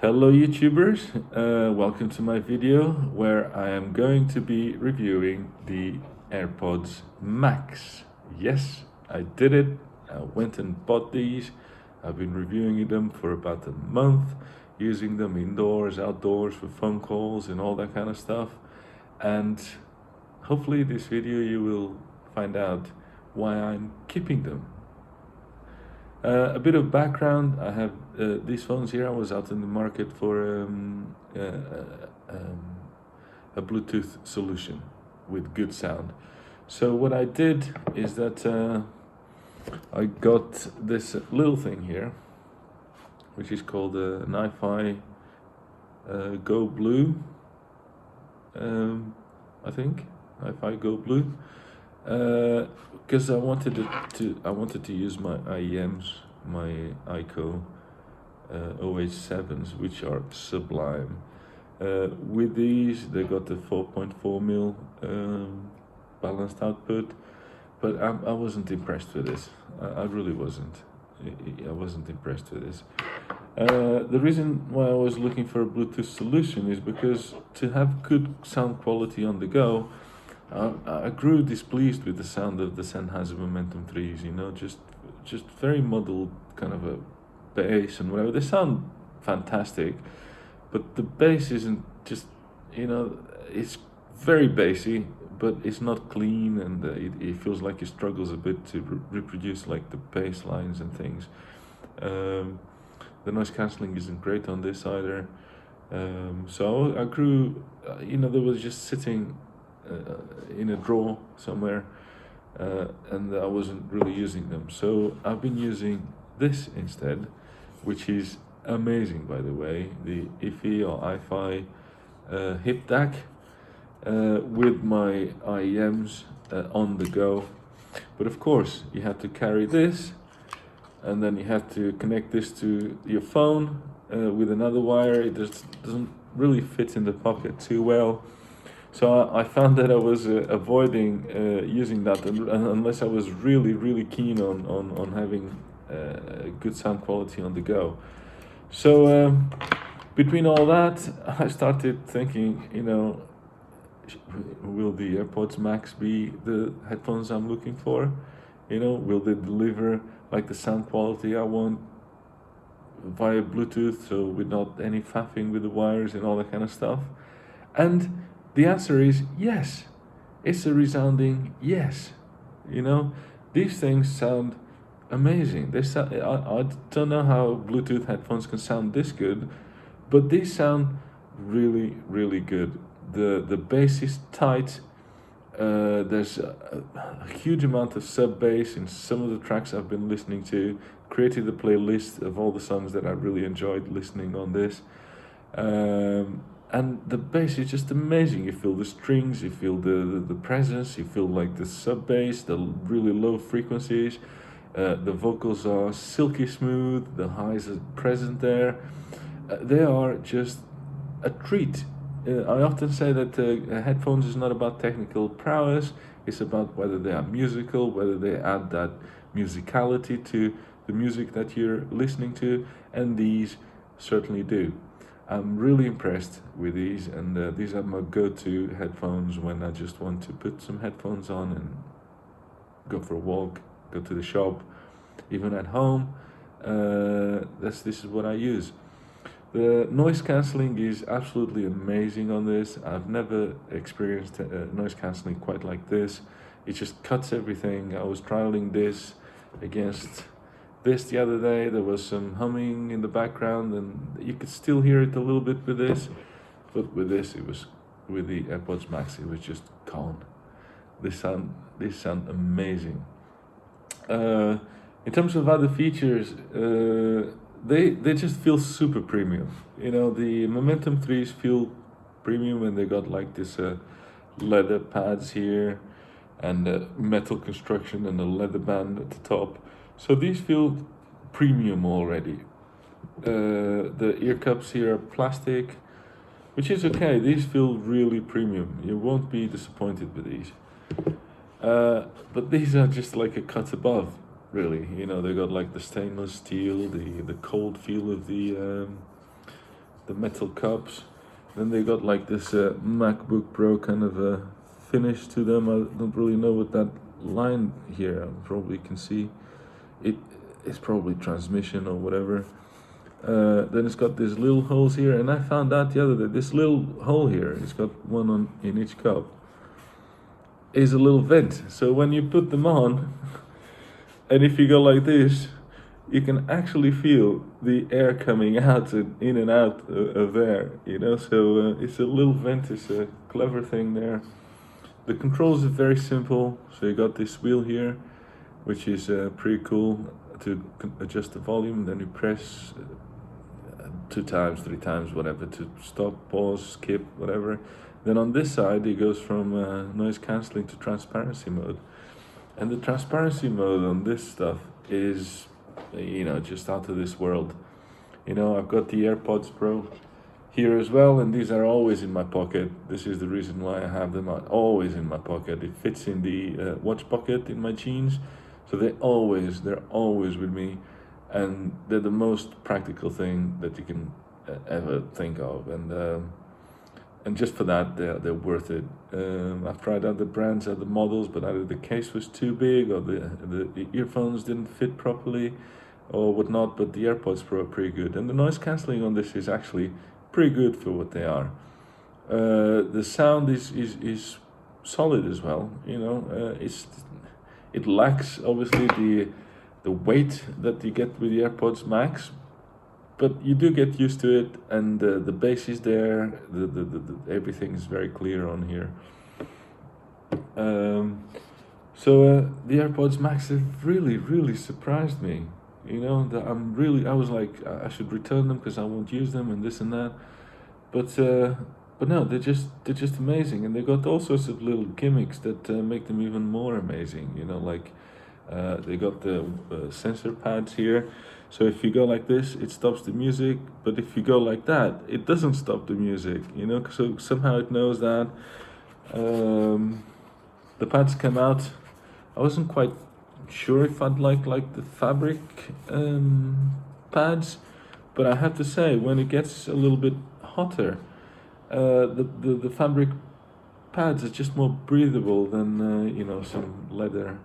Hello YouTubers, welcome to my video where I am going to be reviewing the AirPods Max. Yes, I did it. I went and bought these. I've been reviewing them for about a month, using them indoors, outdoors for phone calls and all that kind of stuff. And hopefully this video you will find out why I'm keeping them. A bit of background, I have these phones here. I was out in the market for a Bluetooth solution with good sound. So what I did is that I got this little thing here, which is called an Wi-Fi Go Blue, I think, Wi-Fi Go Blue. Because I wanted to use my IEMs, my ICO OH7s, which are sublime. With these, they got the 4.4 mm balanced output, but I wasn't impressed with this. I really wasn't. I wasn't impressed with this. The reason why I was looking for a Bluetooth solution is because to have good sound quality on the go, I grew displeased with the sound of the Sennheiser Momentum 3s, you know, just very muddled kind of a bass and whatever. They sound fantastic, but the bass isn't just, you know, it's very bassy, but it's not clean, and it feels like it struggles a bit to reproduce like the bass lines and things. The noise cancelling isn't great on this either. So I grew, you know, there was just sitting in a drawer somewhere, and I wasn't really using them. So I've been using this instead, which is amazing, by the way, the IFI or Wi-Fi hip DAC with my IEMs on the go. But of course, you have to carry this, and then you have to connect this to your phone with another wire. It just doesn't really fit in the pocket too well. So I found that I was avoiding using that unless I was really keen on having good sound quality on the go. So between all that, I started thinking, you know, will the AirPods Max be the headphones I'm looking for? You know, will they deliver like the sound quality I want via Bluetooth, so without any faffing with the wires and all that kind of stuff? And the answer is yes. It's a resounding yes. You know, these things sound amazing. They sound, I don't know how Bluetooth headphones can sound this good, but these sound really good. The bass is tight. There's a huge amount of sub bass in some of the tracks I've been listening to. Created a playlist of all the songs that I really enjoyed listening on this. And the bass is just amazing. You feel the strings, you feel the presence, you feel like the sub bass, the really low frequencies. The vocals are silky smooth, the highs are present there. They are just a treat. I often say that headphones is not about technical prowess, it's about whether they are musical, whether they add that musicality to the music that you're listening to, and these certainly do. I'm really impressed with these, and these are my go-to headphones when I just want to put some headphones on and go for a walk, go to the shop, even at home. This is what I use. The noise cancelling is absolutely amazing on this. I've never experienced noise cancelling quite like this. It just cuts everything. I was trialing this against this the other day. There was some humming in the background, and you could still hear it a little bit with this, but with this, it was, with the AirPods Max, it was just gone. They sound amazing. In terms of other features, they just feel super premium. You know, the Momentum 3s feel premium when they got like this leather pads here, and metal construction and a leather band at the top. So these feel premium already. The ear cups here are plastic, which is okay. These feel really premium. You won't be disappointed with these. But these are just like a cut above, really. You know, they got like the stainless steel, the cold feel of the the metal cups. Then they got like this MacBook Pro kind of a finish to them. I don't really know what that line here, I probably can see. It is probably transmission or whatever. Then it's got these little holes here, and I found out the other day, this little hole here, it's got one in each cup, is a little vent. So when you put them on, and if you go like this, you can actually feel the air coming out and in and out of there, you know. So it's a little vent, it's a clever thing there. The controls are very simple. So you got this wheel here, which is pretty cool to adjust the volume. Then you press 2 times, 3 times, whatever, to stop, pause, skip, whatever. Then on this side, it goes from noise cancelling to transparency mode. And the transparency mode on this stuff is, you know, just out of this world. You know, I've got the AirPods Pro here as well, and these are always in my pocket. This is the reason why I have them always in my pocket. It fits in the watch pocket in my jeans, so they're always with me, and they're the most practical thing that you can ever think of. And just for that, they're worth it. I've tried other brands, other models, but either the case was too big or the earphones didn't fit properly or whatnot, but the AirPods Pro are pretty good. And the noise cancelling on this is actually pretty good for what they are. The sound is solid as well, you know. It lacks, obviously, the weight that you get with the AirPods Max, but you do get used to it, and the bass is there, everything is very clear on here. So the AirPods Max have really surprised me. You know, that I was like, I should return them because I won't use them and this and that. But no, they're just amazing, and they got all sorts of little gimmicks that make them even more amazing. You know, like they got the sensor pads here. So if you go like this, it stops the music, but if you go like that, it doesn't stop the music, you know, so somehow it knows that. The pads come out. I wasn't quite sure if I'd like the fabric pads, but I have to say, when it gets a little bit hotter, the fabric pads are just more breathable than you know, some leather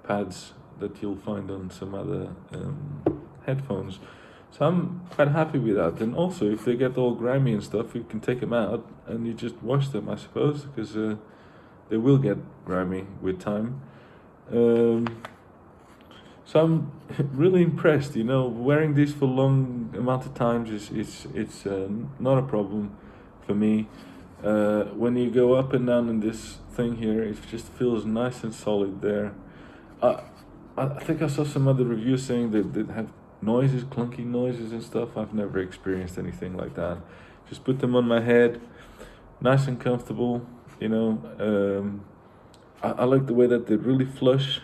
pads that you'll find on some other headphones. So I'm quite happy with that. And also, if they get all grimy and stuff, you can take them out and you just wash them, I suppose, because they will get grimy with time. So I'm really impressed. You know, wearing these for long amount of times it's not a problem for me. When you go up and down in this thing here, it just feels nice and solid there. I think I saw some other reviews saying that they have noises, clunky noises and stuff. I've never experienced anything like that. Just put them on my head, nice and comfortable, you know. I like the way that they really flush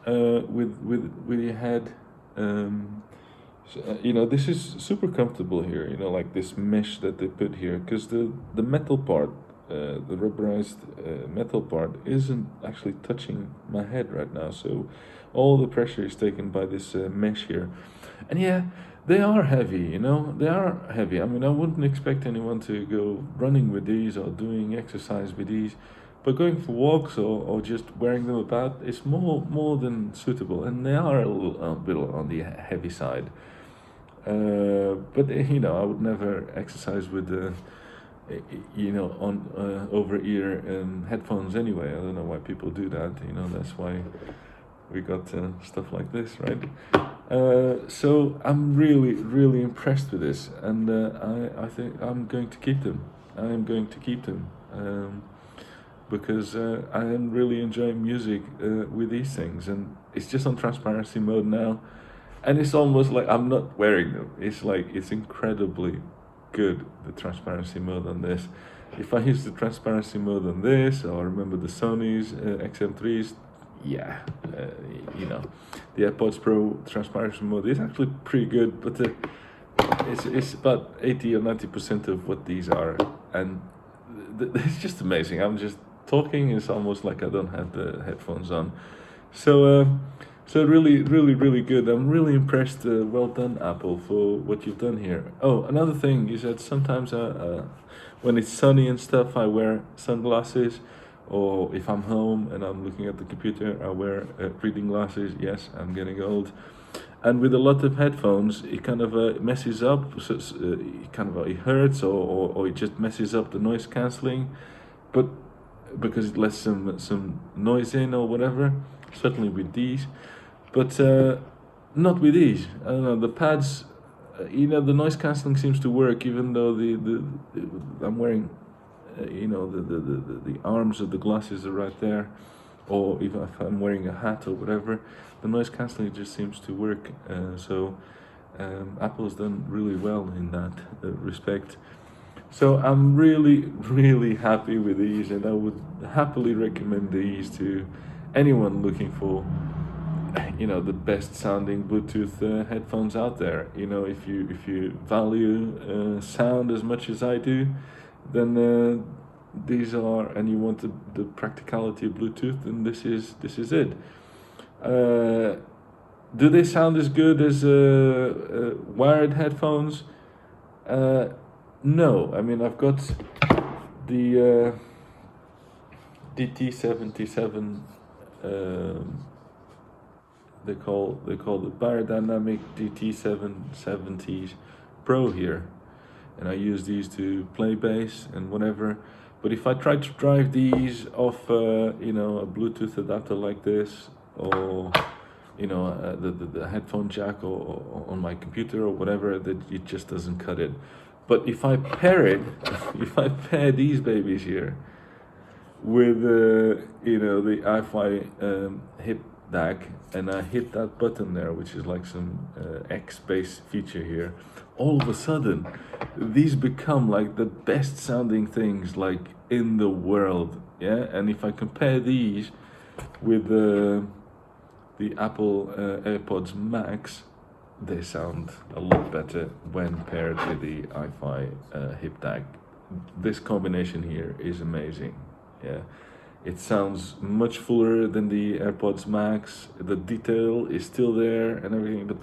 with your head. So, you know, this is super comfortable here, you know, like this mesh that they put here, because the metal part, the rubberized metal part isn't actually touching my head right now, so all the pressure is taken by this mesh here. And yeah, they are heavy, you know, they are heavy. I mean, I wouldn't expect anyone to go running with these or doing exercise with these, but going for walks or just wearing them about is more than suitable, and they are a little bit on the heavy side. But you know, I would never exercise with you know, on over-ear headphones anyway. I don't know why people do that. You know, that's why we got stuff like this, right? So I'm really impressed with this, and I think I'm going to keep them. I am going to keep them because I am really enjoying music with these things, and it's just on transparency mode now, and it's almost like I'm not wearing them. It's like, it's incredibly good, the transparency mode on this. If I use the transparency mode on this, or remember the Sony's XM3s, yeah, you know, the AirPods Pro transparency mode is actually pretty good, but it's about 80 or 90% of what these are, and it's just amazing. I'm just talking, it's almost like I don't have the headphones on. So So really, really, really good. I'm really impressed. Well done, Apple, for what you've done here. Oh, another thing is that sometimes when it's sunny and stuff, I wear sunglasses, or if I'm home and I'm looking at the computer, I wear reading glasses. Yes, I'm getting old. And with a lot of headphones, it kind of messes up. So it kind of it hurts, or it just messes up the noise cancelling. But because it lets some noise in or whatever. Certainly with these, but not with these. I don't know. The pads, the noise cancelling seems to work, even though the I'm wearing, the arms of the glasses are right there, or even if I'm wearing a hat or whatever, the noise cancelling just seems to work. So Apple's done really well in that respect. So I'm really, really happy with these, and I would happily recommend these to anyone looking for, the best sounding Bluetooth headphones out there. If you value sound as much as I do, then these are, and you want the practicality of Bluetooth, then this is it. Do they sound as good as wired headphones? No, I mean, I've got the DT77. They call the Biodynamic DT770s Pro here, and I use these to play bass and whatever. But if I try to drive these off, a Bluetooth adapter like this, or the headphone jack, or on my computer or whatever, that it just doesn't cut it. But if I pair these babies here with the Wi-Fi hip DAC, and I hit that button there, which is like some X-based feature here, all of a sudden these become like the best sounding things like in the world. Yeah, and if I compare these with the Apple AirPods Max, they sound a lot better when paired with the Wi-Fi hip DAC. This combination here is amazing. Yeah, it sounds much fuller than the AirPods Max. The detail is still there and everything, but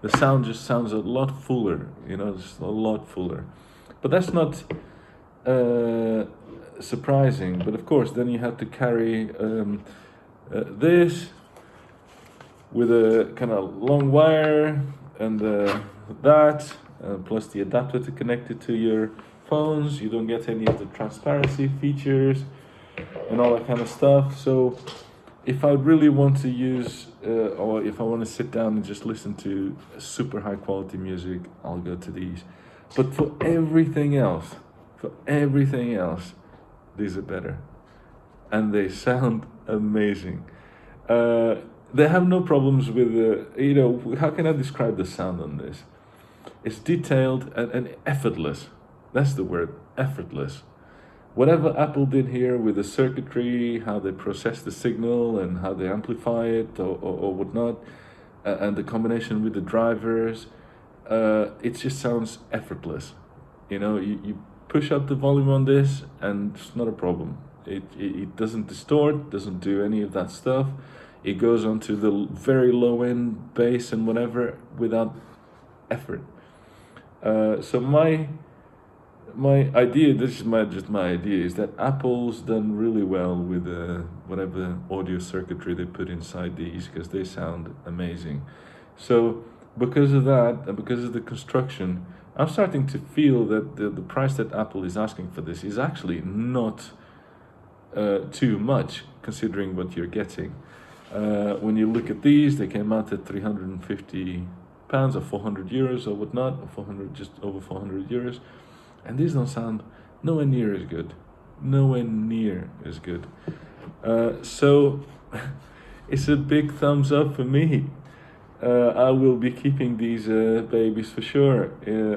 the sound just sounds a lot fuller. Just a lot fuller. But that's not surprising. But of course, then you have to carry this with a kind of long wire, and that, plus the adapter to connect it to your phones. You don't get any of the transparency features and all that kind of stuff. So if I really want to use, or if I want to sit down and just listen to super high quality music, I'll go to these. But for everything else, these are better. And they sound amazing. They have no problems with, how can I describe the sound on this? It's detailed and effortless. That's the word, effortless. Whatever Apple did here with the circuitry, how they process the signal and how they amplify it or whatnot, and the combination with the drivers, it just sounds effortless. You push up the volume on this and it's not a problem. It doesn't distort, doesn't do any of that stuff. It goes onto the very low end bass and whatever without effort. So my idea, this is just my idea, is that Apple's done really well with whatever audio circuitry they put inside these, because they sound amazing. So because of that, and because of the construction, I'm starting to feel that the price that Apple is asking for this is actually not too much, considering what you're getting. When you look at these, they came out at £350 or 400 euros or whatnot, or just over 400 euros. And these don't sound nowhere near as good. So it's a big thumbs up for me. I will be keeping these babies for sure.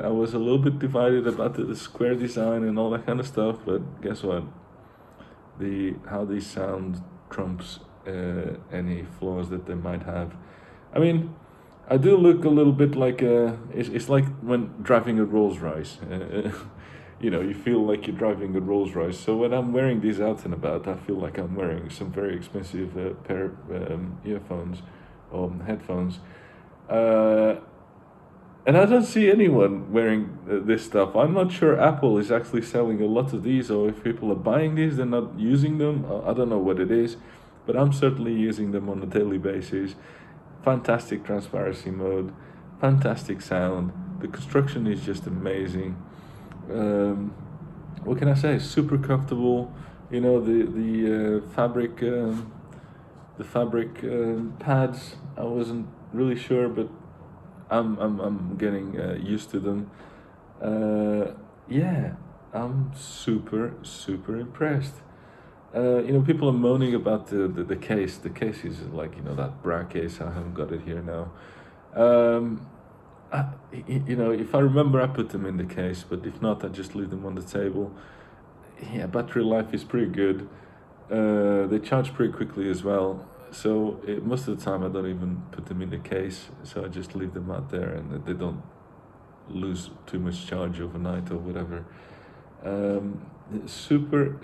I was a little bit divided about the square design and all that kind of stuff, but guess what? How these sound trumps any flaws that they might have. I mean, I do look a little bit like it's like when driving a Rolls Royce. You feel like you're driving a Rolls Royce. So when I'm wearing these out and about, I feel like I'm wearing some very expensive pair of earphones headphones. And I don't see anyone wearing this stuff. I'm not sure Apple is actually selling a lot of these, or if people are buying these, they're not using them. I don't know what it is, but I'm certainly using them on a daily basis. Fantastic transparency mode, fantastic sound. The construction is just amazing. What can I say? Super comfortable. You know, the fabric pads. I wasn't really sure, but I'm getting used to them. Yeah, I'm super impressed. People are moaning about the case. The case is like, that bra case. I haven't got it here now. If I remember, I put them in the case, but if not, I just leave them on the table. Yeah, battery life is pretty good. They charge pretty quickly as well. So most of the time I don't even put them in the case. So I just leave them out there, and they don't lose too much charge overnight or whatever. Super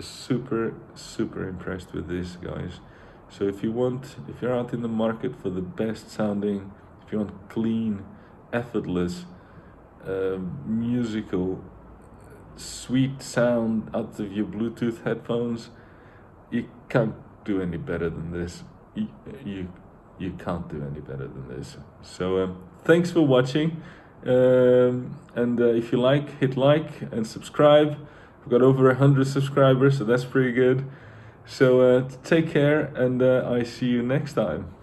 impressed with this, guys. So if you're out in the market for the best sounding, if you want clean, effortless, musical, sweet sound out of your Bluetooth headphones, you can't do any better than this. You can't do any better than this. So thanks for watching, and if you like, hit like and subscribe. We've got over 100 subscribers, so that's pretty good. So take care, and I see you next time.